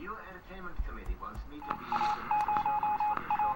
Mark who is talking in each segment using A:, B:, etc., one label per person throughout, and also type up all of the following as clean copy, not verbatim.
A: Your entertainment committee wants me to be the necessaries for the show.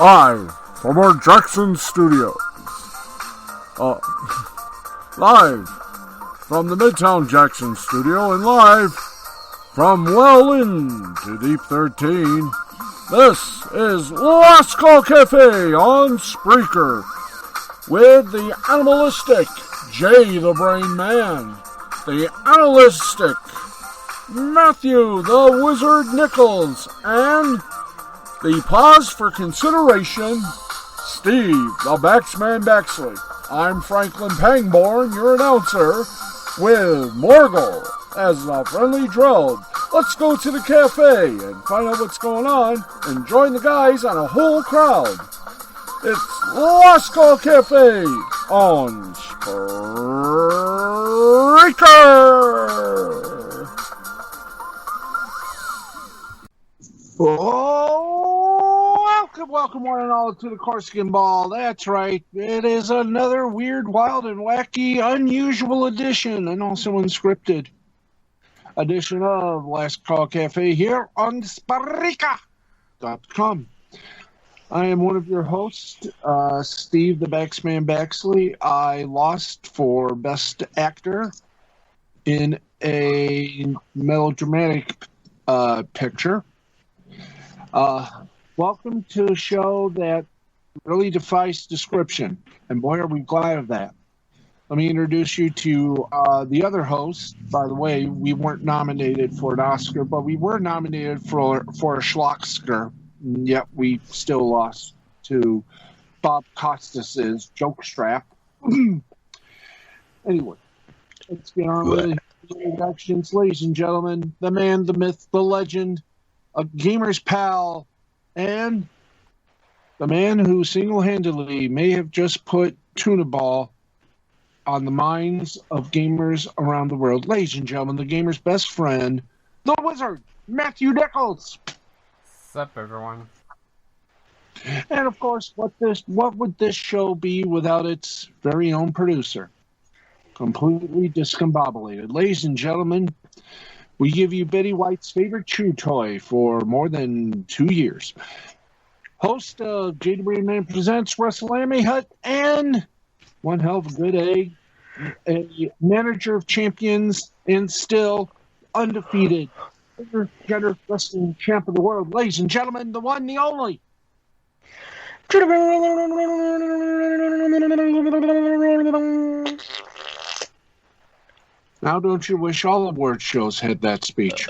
B: Live from our Jackson Studios. Live from the Midtown Jackson Studio and live from well into Deep 13. This is Last Call Cafe on Spreaker with the animalistic Jay the Brain Man, the animalistic Matthew the Wizard Nichols, and the pause for consideration, Steve, the Baxman Baxley. I'm Franklin Pangborn, your announcer, with Morgul as the friendly drone. Let's go to the cafe and find out what's going on and join the guys on a whole crowd. It's Last Call Cafe on Spreaker.
C: Welcome one and all to the Corsican Ball. That's right. It is another weird, wild, and wacky, unusual edition, and also unscripted edition of Last Call Cafe here on Spreaker.com. I am one of your hosts, Steve the Baxman Baxley. I lost for Best Actor in a melodramatic picture. Welcome to a show that really defies description, and boy, are we glad of that. Let me introduce you to the other host. By the way, we weren't nominated for an Oscar, but we were nominated for a Schlocksker, yet we still lost to Bob Costas's Jokestrap. Anyway, let's get on with the introductions. Ladies and gentlemen, the man, the myth, the legend, a gamer's pal, and the man who single-handedly may have just put tuna ball on the minds of gamers around the world. Ladies and gentlemen, the gamer's best friend, the wizard, Matthew Nichols.
D: What's up, everyone?
C: And of course, what would this show be without its very own producer? Completely discombobulated. Ladies and gentlemen, we give you Betty White's favorite chew toy for more than 2 years. Host of Jay the Brain Man Presents WrestleMania Hut, and one hell of a good egg, a manager of champions, and still undefeated intergender wrestling champ of the world. Ladies and gentlemen, the one, the only. Now don't you wish all award shows had that speech?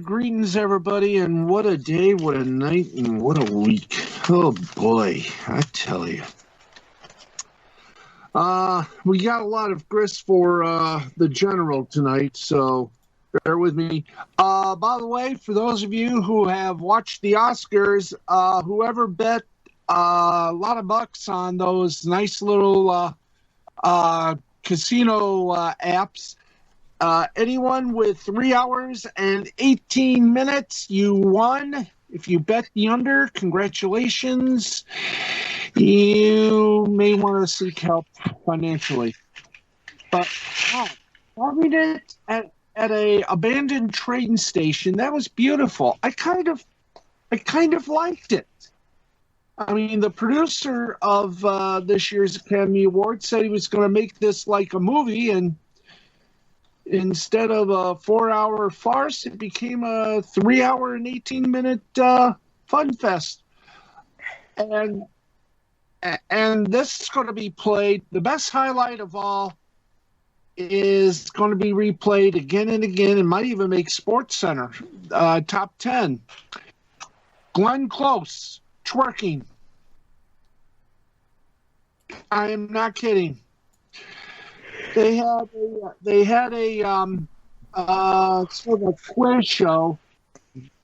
C: Greetings, everybody, and what a day, what a night, and what a week. Oh, boy, I tell you. We got a lot of grist for the general tonight, so bear with me. By the way, for those of you who have watched the Oscars, whoever bet a lot of bucks on those nice little casino apps, anyone with 3 hours and 18 minutes, you won. If you bet the under, congratulations. You may want to seek help financially. But having it at a abandoned train station, that was beautiful. I kind of liked it. I mean, the producer of this year's Academy Award said he was going to make this like a movie, and instead of a 4-hour farce, it became a 3-hour and 18-minute fun fest. And this is going to be played. The best highlight of all is going to be replayed again and again. It might even make Sports Center top 10. Glenn Close twerking. I am not kidding. They had a sort of a quiz show,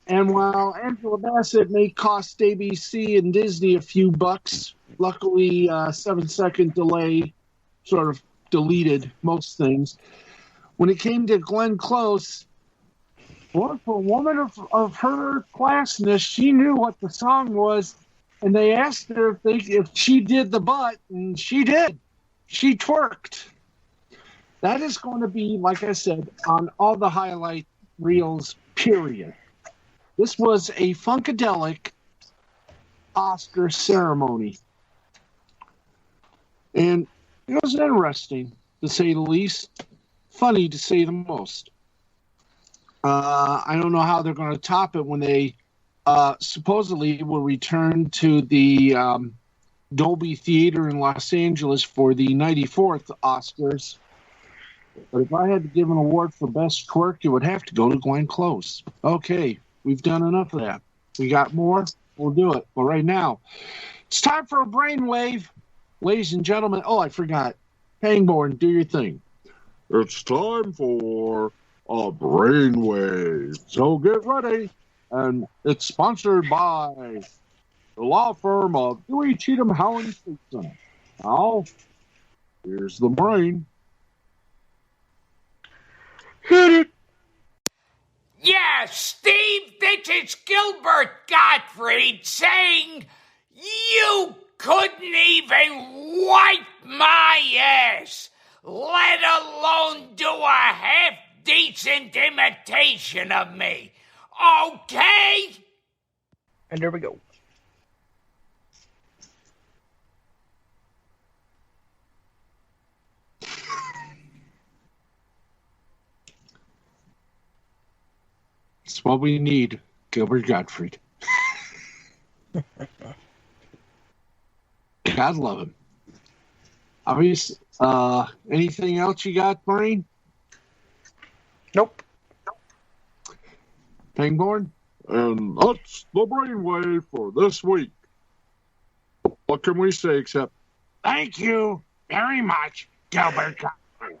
C: and while Angela Bassett may cost ABC and Disney a few bucks, luckily 7-second delay sort of deleted most things. When it came to Glenn Close, well, for a woman of her classness, she knew what the song was, and they asked her if she did the butt, and she did. She twerked. That is going to be, like I said, on all the highlight reels, period. This was a funkadelic Oscar ceremony. And it was interesting, to say the least. Funny, to say the most. I don't know how they're going to top it when they supposedly will return to the Dolby Theater in Los Angeles for the 94th Oscars. But if I had to give an award for best twerk, it would have to go to Glenn Close. Okay, we've done enough of that. We got more, we'll do it. But right now, it's time for a brainwave. Ladies and gentlemen, oh, I forgot. Pangborn, do your thing.
B: It's time for a brainwave. So get ready. And it's sponsored by the law firm of Dewey, Cheatham, Howland, Simpson. Now, here's the brain. Hit it.
E: Yeah, Steve, this is Gilbert Gottfried saying you couldn't even wipe my ass, let alone do a half-decent imitation of me. Okay?
F: And there we go.
C: It's what we need, Gilbert Gottfried. God love him. Obviously, anything else you got, Maureen?
F: Nope.
B: Pangborn? And that's the brainwave for this week. What can we say except
C: Thank you very much, Gilbert Gottfried.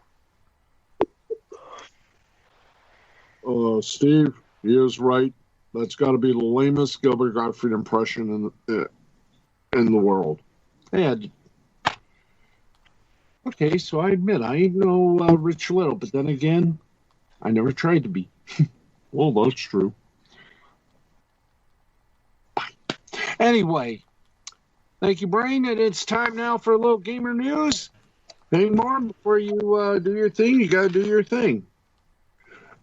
B: Steve, he is right. That's got to be the lamest Gilbert Gottfried impression in the world.
C: And okay, so I admit I ain't no Rich Little, but then again, I never tried to be.
B: Well, that's true.
C: Anyway, thank you, Brain, and it's time now for a little gamer news. Hey, more before you do your thing, you got to do your thing.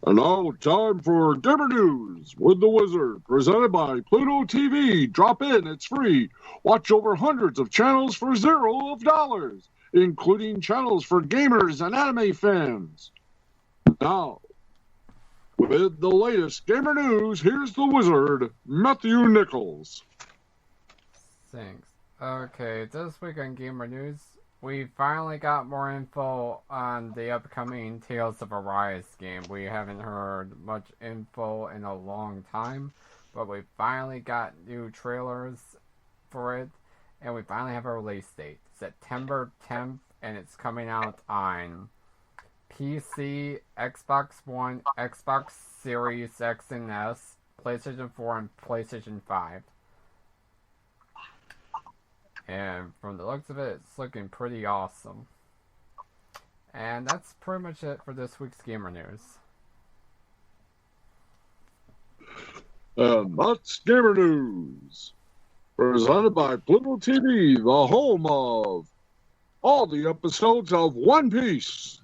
B: And now, time for Gamer News with the Wizard, presented by Pluto TV. Drop in, it's free. Watch over hundreds of channels for $0, including channels for gamers and anime fans. Now, with the latest Gamer News, here's the Wizard, Matthew Nichols.
D: Thanks. Okay, this week on Gamer News, we finally got more info on the upcoming Tales of Arise game. We haven't heard much info in a long time, but we finally got new trailers for it, and we finally have a release date. September 10th, and it's coming out on PC, Xbox One, Xbox Series X and S, PlayStation 4, and PlayStation 5. And from the looks of it, it's looking pretty awesome. And that's pretty much it for this week's Gamer News.
B: And that's Gamer News, presented by Pluto TV, the home of all the episodes of One Piece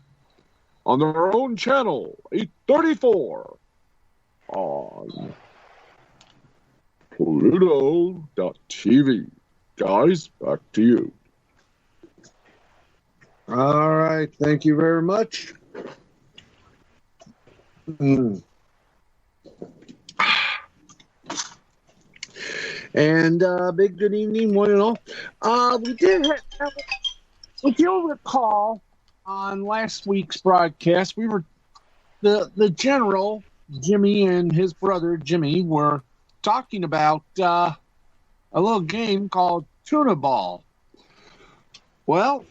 B: on their own channel, 834, on Pluto.tv. Guys, back to you.
C: All right, thank you very much. Mm. And big good evening, one and all. We did have, if you'll recall, on last week's broadcast, we were the general Jimmy and his brother Jimmy were talking about a little game called Tuna Ball. Well,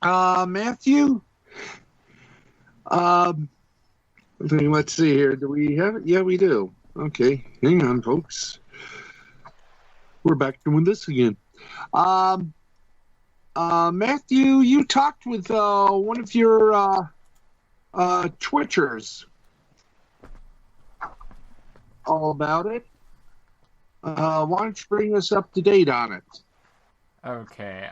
C: Matthew, let's see here. Do we have it? Yeah, we do. Okay, hang on, folks. We're back doing this again. Matthew, you talked with one of your Twitchers all about it. Why don't you bring us up to date on it?
D: Okay.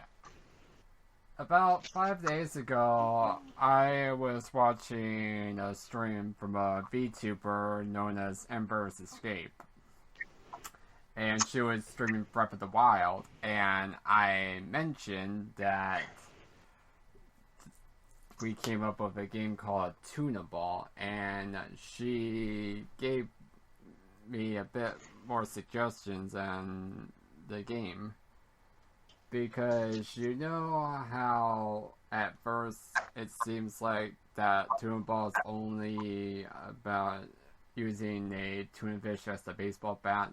D: About 5 days ago, I was watching a stream from a VTuber known as Ember's Escape. And she was streaming Breath of the Wild, and I mentioned that we came up with a game called Tuna Ball, and she gave me a bit more suggestions on the game. Because you know how at first it seems like that Tuna Ball is only about using a tuna fish as a baseball bat?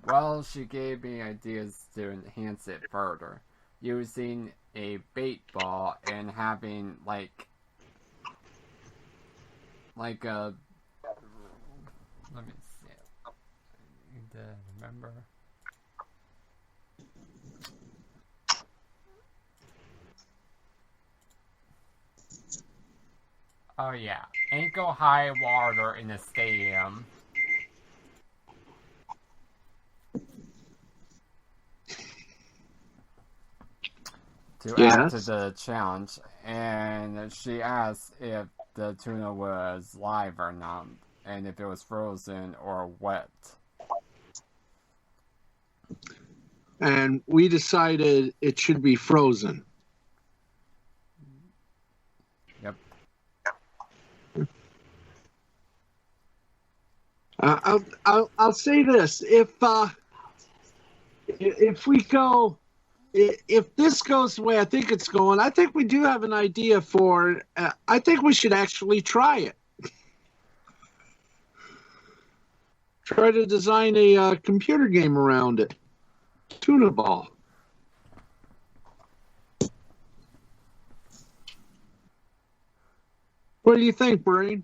D: Well, she gave me ideas to enhance it further, using a bait ball and having like a, let me see, I need to remember. Oh yeah, ankle high water in the stadium. To add to the challenge, and she asked if the tuna was live or not, and if it was frozen or wet.
C: And we decided it should be frozen.
D: Yep.
C: I'll say this: if we go, if this goes the way I think it's going, I think we do have an idea for. I think we should actually try it. Try to design a computer game around it. Tuna Ball. What do you think, Brain?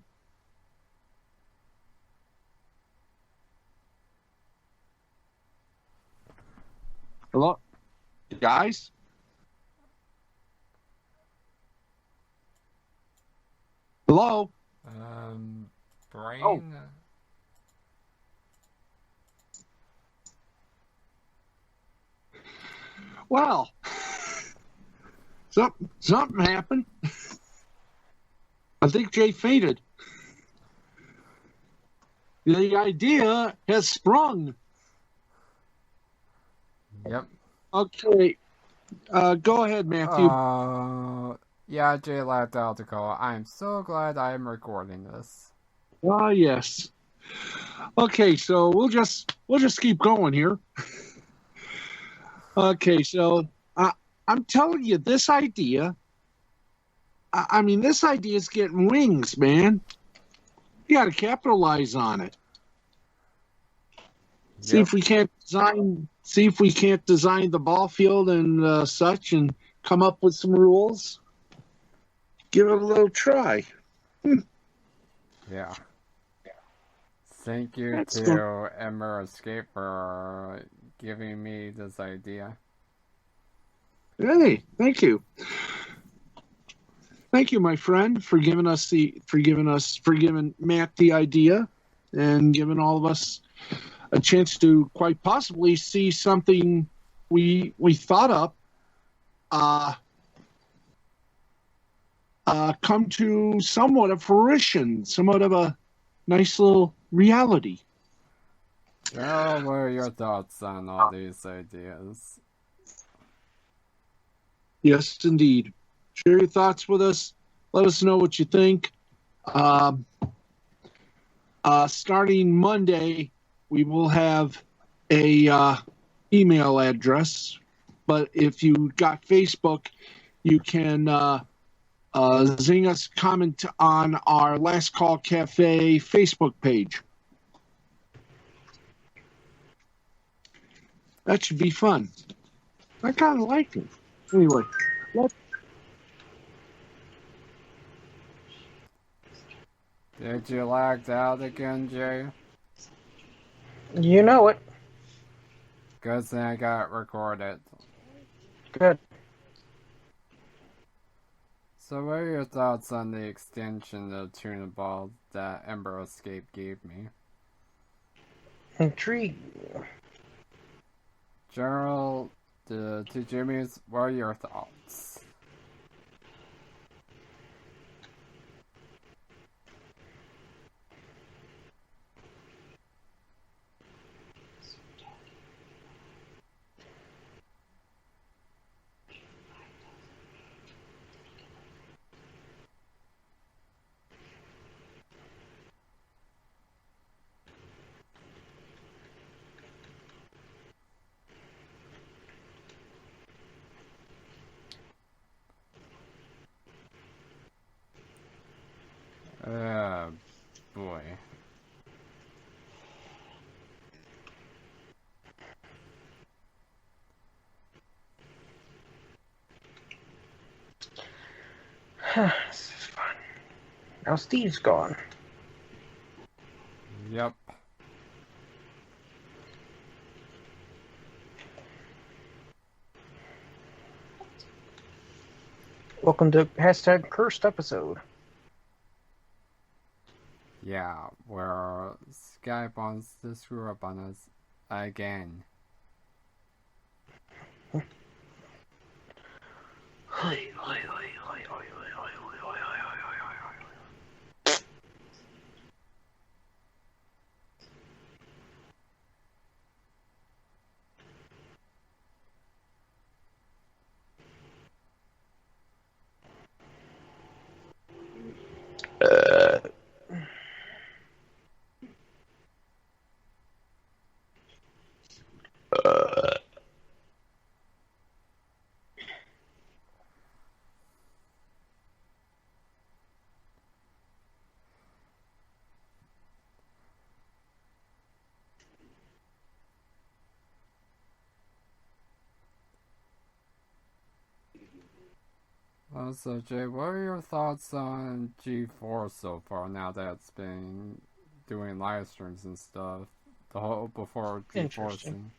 C: Hello? Guys? Hello?
D: Brain?
C: Oh. Well, something happened. I think Jay fainted. The idea has sprung.
D: Yep.
C: Okay. Go ahead, Matthew.
D: Yeah, Jay left out the call. I'm so glad I'm recording this.
C: Ah, yes. Okay, so we'll just keep going here. Okay, so I'm telling you, this idea. I mean, this idea is getting wings, man. You got to capitalize on it. See if we can't design. See if we can't design the ball field and such, and come up with some rules. Give it a little try.
D: Yeah. Thank you
C: That's
D: to Ember Escape for giving me this idea.
C: Hey, thank you. Thank you, my friend, for giving Matt the idea and giving all of us a chance to quite possibly see something we thought up come to somewhat of fruition, somewhat of a nice little reality.
D: Well, what are your thoughts on all these ideas?
C: Yes, indeed. Share your thoughts with us. Let us know what you think. Starting Monday, we will have a email address. But if you got Facebook, you can zing us, comment on our Last Call Cafe Facebook page. That should be fun. I kind of like it. Anyway,
D: Did you lagged out again, Jay?
F: You know it.
D: Good thing I got recorded.
F: Good.
D: So what are your thoughts on the extension of tuna ball that Ember Escape gave me?
F: Intrigued.
D: Gerald, the two Jimmys, what are your thoughts? Boy.
F: This is fun. Now Steve's gone.
D: Yep.
F: Welcome to hashtag cursed episode.
D: Yeah, where Skype wants to screw up on us again. Also, Jay, what are your thoughts on G4 so far now that it's been doing live streams and stuff? The whole before G4
F: Interesting.
D: thing.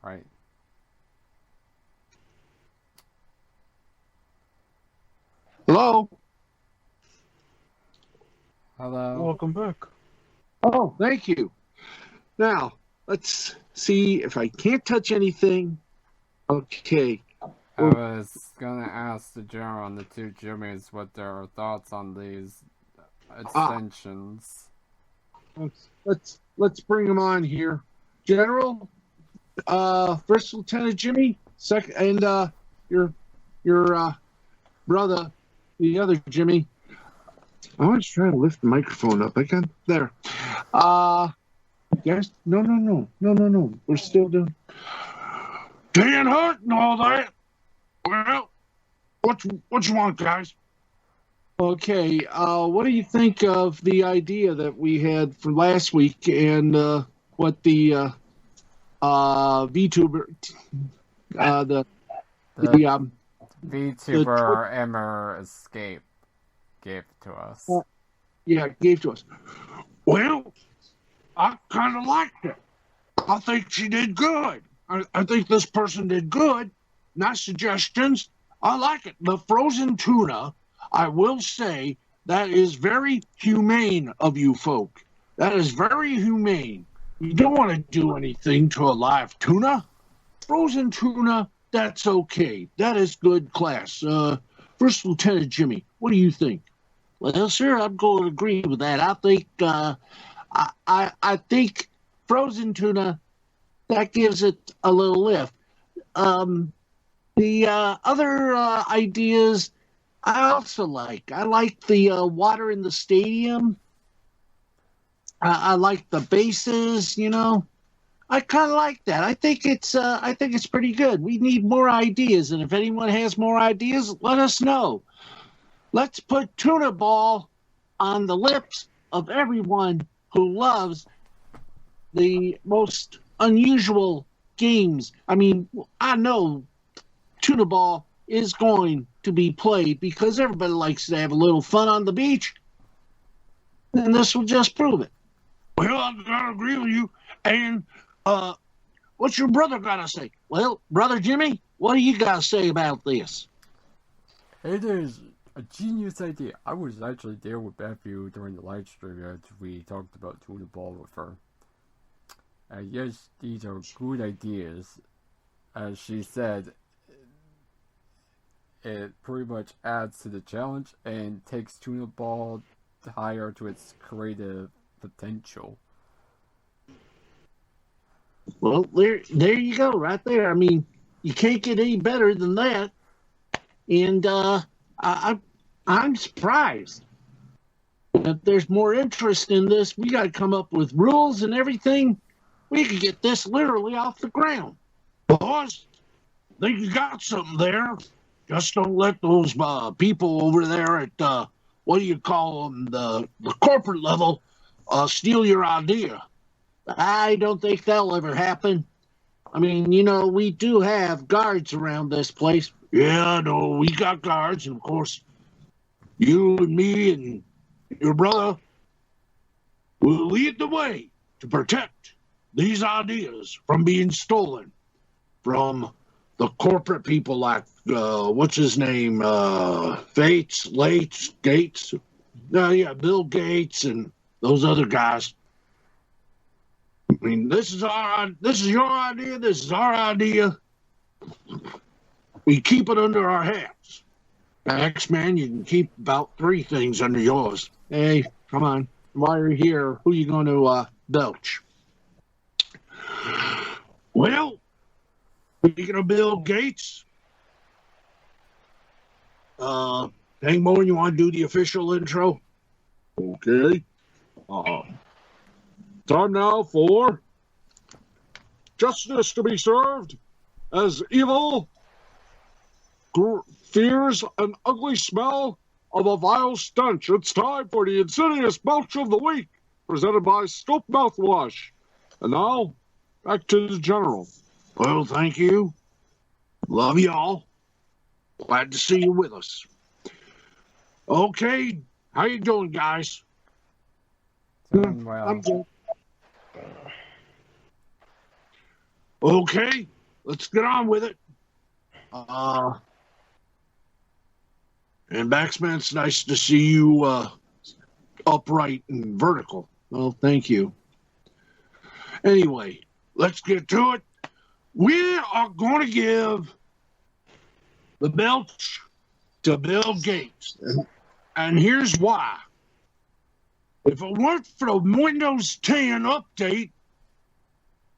D: Right.
C: hello.
D: Hello.
F: Welcome back.
C: Oh, thank you. Now, let's see if I can't touch anything. Okay.
D: I was gonna ask the general and the two Jimmys what their thoughts on these extensions.
C: Let's bring them on here. General, First Lieutenant Jimmy, second, and your brother, the other Jimmy. I was trying to lift the microphone up. I got there. Guys, no. We're still doing. Dan Hurt and all that. Well, what you want, guys? Okay. What do you think of the idea that we had for last week and what the VTuber, the
D: VTuber Ember Escape gave to us?
C: gave to us? Well, I kind of liked it. I think she did good. I think this person did good. Nice suggestions. I like it. The frozen tuna, I will say, that is very humane of you folk. That is very humane. You don't want to do anything to a live tuna. Frozen tuna, that's okay. That is good class. First Lieutenant Jimmy, what do you think? Well, sir, I'm going to agree with that. I think I think frozen tuna, that gives it a little lift. The other ideas, I also like. I like the water in the stadium. I like the bases. I kind of like that. I think it's pretty good. We need more ideas, and if anyone has more ideas, let us know. Let's put tuna ball on the lips of everyone who loves the most unusual games. I mean, I know tuna ball is going to be played because everybody likes to have a little fun on the beach, and this will just prove it. Well, I gotta agree with you. And what's your brother gotta say? Well, brother Jimmy, what do you gotta say about this?
D: It is a genius idea. I was actually there with Matthew during the live stream as we talked about tuna ball with her. And yes, these are good ideas. As she said, it pretty much adds to the challenge and takes tuna ball higher to its creative potential.
C: Well, there you go, right there. I mean, you can't get any better than that. And I'm surprised that there's more interest in this. We got to come up with rules and everything. We could get this literally off the ground. Boss, I think you got something there. Just don't let those people over there at, what do you call them, the corporate level, steal your idea. I don't think that'll ever happen. I mean, we do have guards around this place. Yeah, I know. We got guards, and of course, you and me and your brother will lead the way to protect these ideas from being stolen from the corporate people like, what's his name? Gates. Yeah, Bill Gates and those other guys. I mean, this is your idea. This is our idea. We keep it under our hats. X-Man, you can keep about 3 things under yours. Hey, come on. While you're here, who are you going to belch? Well, speaking of Bill Gates, Hangmore, you want to do the official intro?
B: Okay. Time now for justice to be served as evil fears an ugly smell of a vile stench. It's time for the insidious belch of the week, presented by Scope Mouthwash. And now, back to the General.
C: Well, thank you. Love y'all. Glad to see you with us. Okay, how you doing, guys?
D: Doing well.
C: I'm good. Okay, let's get on with it. And Baxman, it's nice to see you upright and vertical. Well, thank you. Anyway, let's get to it. We are going to give the belch to Bill Gates. And here's why. If it weren't for the Windows 10 update,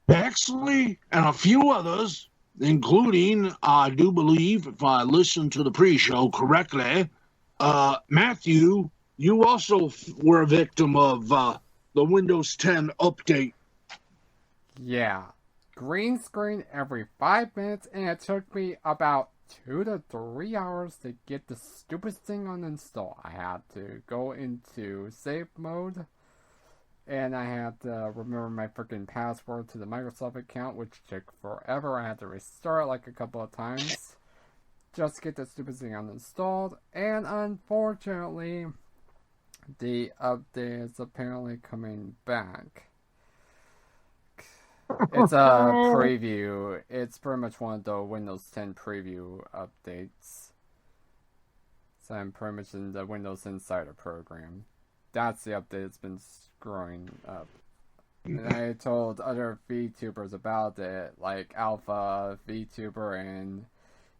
C: Bexley and a few others, including, I do believe, if I listened to the pre-show correctly, Matthew, you also were a victim of the Windows 10 update.
D: Yeah. Green screen every 5 minutes, and it took me about 2 to 3 hours to get the stupid thing uninstalled. I had to go into safe mode, and I had to remember my freaking password to the Microsoft account, which took forever. I had to restart it like a couple of times just to get the stupid thing uninstalled. And unfortunately, the update is apparently coming back. It's a preview. It's pretty much one of the Windows 10 preview updates. So I'm pretty much in the Windows Insider program. That's the update that's been screwing up. And I told other VTubers about it, like Alpha VTuber, and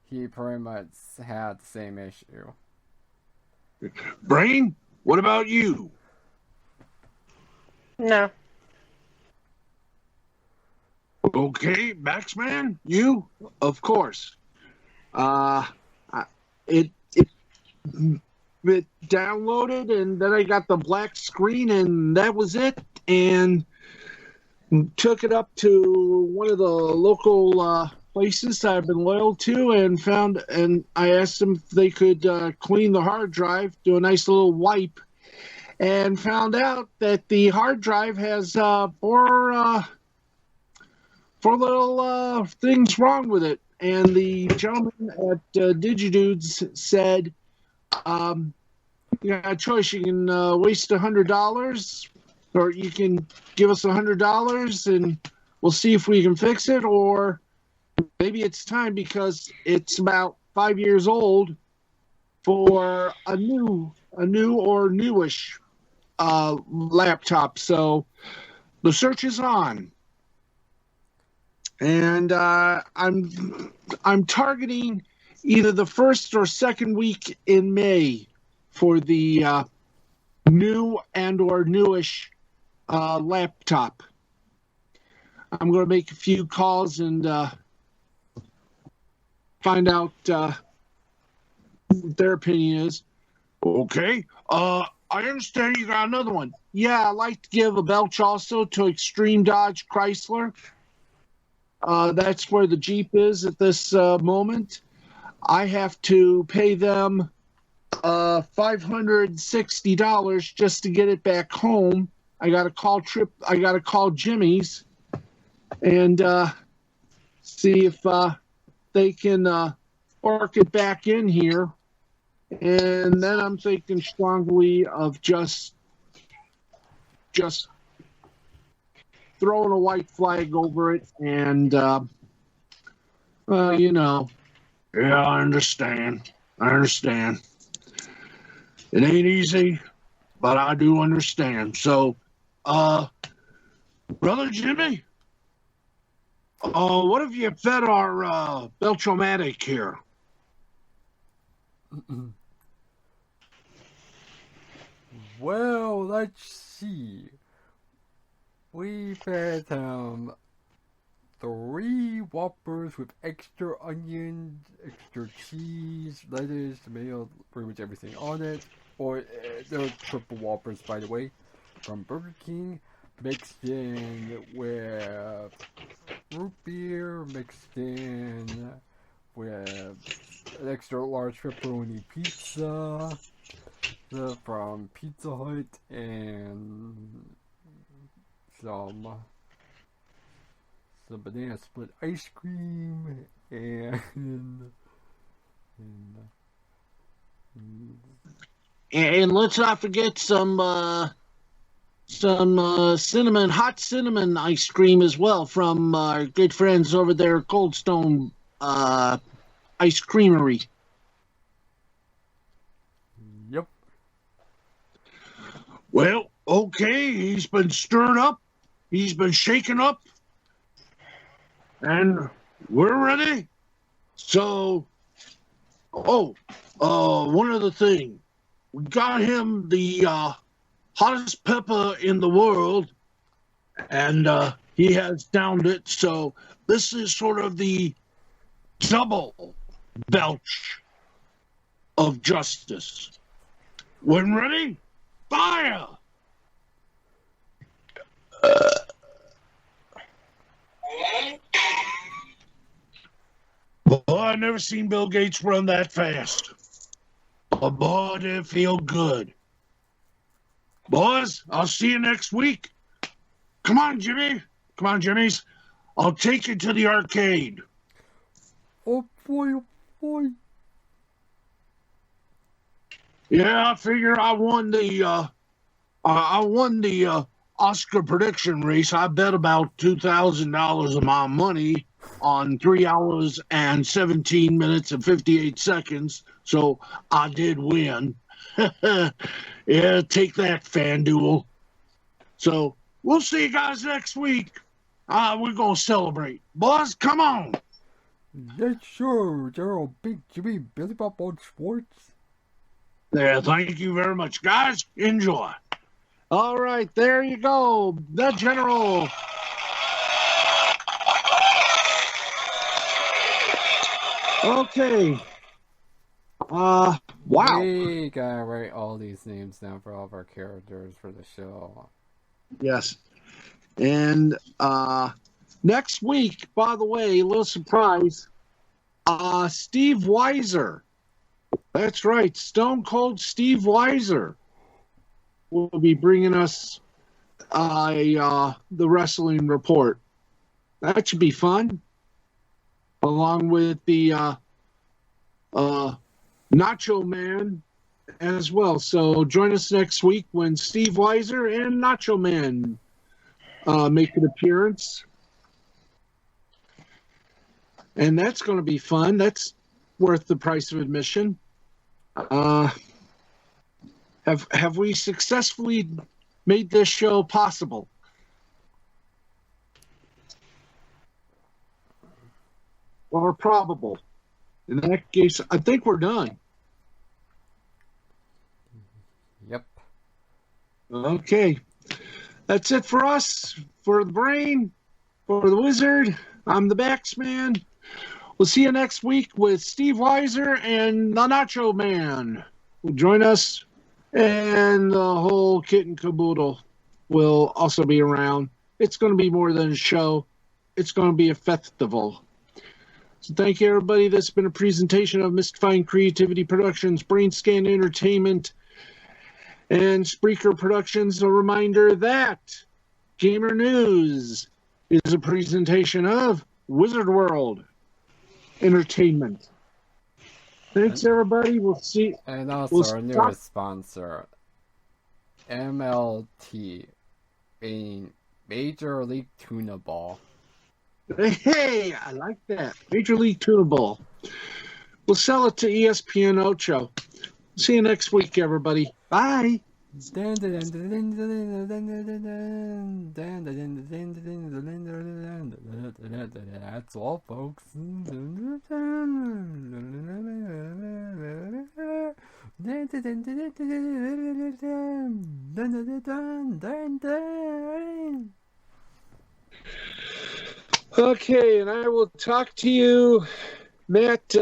D: he pretty much had the same issue.
C: Brain, what about you?
F: No.
C: Okay, Baxman, you? Of course. it downloaded, and then I got the black screen, and that was it. And took it up to one of the local places that I've been loyal to, and I asked them if they could clean the hard drive, do a nice little wipe, and found out that the hard drive has four little things wrong with it. And the gentleman at DigiDudes said, you got a choice. You can waste $100, or you can give us $100 and we'll see if we can fix it, or maybe it's time, because it's about 5 years old, for a new or newish laptop. So the search is on, and I'm targeting either the first or second week in May for the new and or newish laptop. I'm going to make a few calls and find out what their opinion is. Okay. I understand you got another one. Yeah, I'd like to give a belch also to Extreme Dodge Chrysler. That's where the Jeep is at this moment. I have to pay them $560 just to get it back home. I got to call Jimmy's and see if they can work it back in here. And then I'm thinking strongly of just throwing a white flag over it, and you know. Yeah, I understand. It ain't easy, but I do understand. So, Brother Jimmy, what have you fed our Belchomatic here?
D: Well, let's see. We fed him 3 Whoppers with extra onions, extra cheese, lettuce, tomato, pretty much everything on it. Or they're triple Whoppers, by the way, from Burger King, mixed in with root beer, mixed in with an extra large pepperoni pizza from Pizza Hut, and some banana split ice cream, and
C: let's not forget some hot cinnamon ice cream as well from our good friends over there at Cold Stone Ice Creamery.
D: Yep.
C: Well, okay, he's been stirred up, he's been shaken up, and we're ready. So, one other thing. We got him the hottest pepper in the world, and he has downed it. So this is sort of the double belch of justice. When ready, fire! Boy, I never seen Bill Gates run that fast. But boy, did it feel good. Boys, I'll see you next week. Come on, Jimmy. Come on, Jimmy's. I'll take you to the arcade.
D: Oh boy, oh boy.
C: Yeah, I figure I won the Oscar prediction race. I bet about $2,000 of my money on 3 hours and 17 minutes and 58 seconds. So I did win. Yeah, take that, FanDuel. So we'll see you guys next week. We're going to celebrate. Boys, come on.
D: Yes, sure. Gerald, Big Jimmy, Billy Bob on Sports.
C: Yeah, thank you very much. Guys, enjoy. All right, there you go. The General. Okay. Wow.
D: We gotta write all these names down for all of our characters for the show.
C: Yes. And next week, by the way, a little surprise, Steve Weiser. That's right, Stone Cold Steve Weiser will be bringing us the wrestling report. That should be fun. Along with the Nacho Man as well. So join us next week when Steve Weiser and Nacho Man make an appearance. And that's going to be fun. That's worth the price of admission. Have we successfully made this show possible? Or probable? In that case, I think we're done.
D: Yep.
C: Okay. That's it for us, for the Brain, for the Wizard. I'm the Baxman. We'll see you next week with Steve Weiser and the Nacho Man will join us, and the whole kit and caboodle will also be around. It's going to be more than a show. It's going to be a festival. So thank you, everybody. This has been a presentation of Mystifying Creativity Productions, Brainscan Entertainment, and Spreaker Productions. A reminder that Gamer News is a presentation of Wizard World Entertainment. Thanks, everybody. We'll see.
D: And also
C: we'll
D: our newest sponsor, MLT, being Major League Tuna Ball.
C: Hey, I like that. Major League Tuna Ball. We'll sell it to ESPN Ocho. See you next week, everybody. Bye.
D: That's all, folks.
C: Okay, and I will talk to you, Matt,